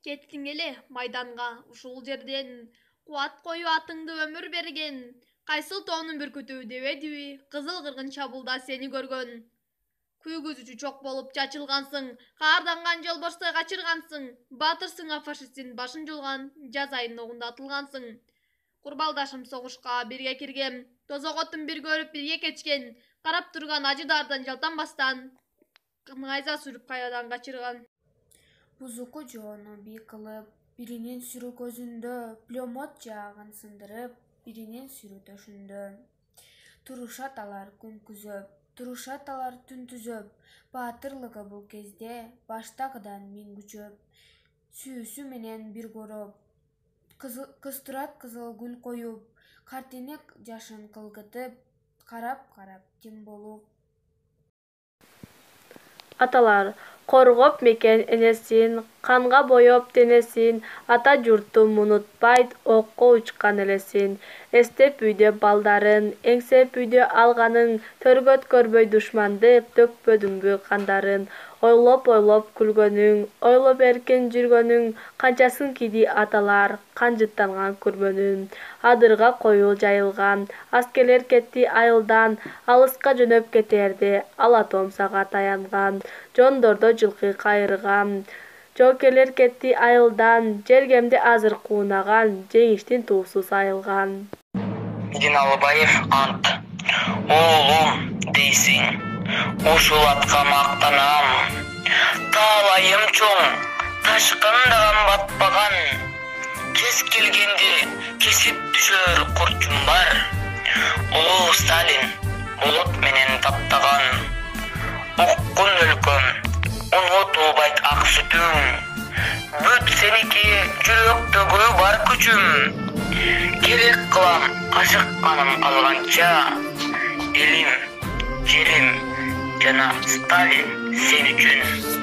Кеттиң эле майданга ушул жерден кубат коюу атыңды өмүр берген. Кайсыл тоонун бүркүтү дебедиби Кызыл Кыргын чабуулда сени көргөн. Күйгүзүүчү чок болуп чачылгансың, каарданган жолборстой качыргансың, баатырсың фашисттин башын жулган, жаз айынын огунда атылгансың. Курбалдашым согушка бирге кирген, тозокотун бирге өрүп бирге кечкен, карап турган ажы-дардан жалтанбастан, найза сүрүп каядан качырган. Бузуку жоону бий кылып, биринин сүрү көзүндө, пулемет жаагын сындырып, биринин сүрү төшүндө. Турушат алар күн күзөп, турушат алар түн түзөп, баатырлыгы бул кезде баштагыдан миң күчөп. Сүүсү менен бир короп, кыстырат кызыл гүл коюп, картенек жашын кылгытып, карап тим болуп. Аталар коргоп мекен энесин, канга боеп денесин, ата журтум унутпайт окко учкан элесин. Эстеп үйдө балдарын, эңсеп үйдө алганын, төргөт көрбөй душманды, төкпөдүңбү кандарын. Ойлоп күлгөнүң, ойлоп эркин жүргөнүң, канчасын кийди аталар, канжыттанган күрбөнүн. Адырга коюл жайылган, аскерлер кетти айылдан, алыска жөнөп кетерде, ала томсага таянган. Жондордо жылкы кайрыган, жоокерлер кетти айылдан, жергемде азыр куунаган, жеңиштин туусу сайылган. Диналбаев ант. Оолум дейсиң, ушул атка мактанам. Таалайым чоң, ташкындаган батпаган. Кез келгенде кесип түшөр курчум бар. Улуу Сталин болот менен таптаган. Уккун өлкөм, унутулбайт ак сүтүң. Бүт сеники жүрөктөгү бар күчүм. Керек кылам ашыкканым алганча. Элим, жерим жана Сталин сен үчүн.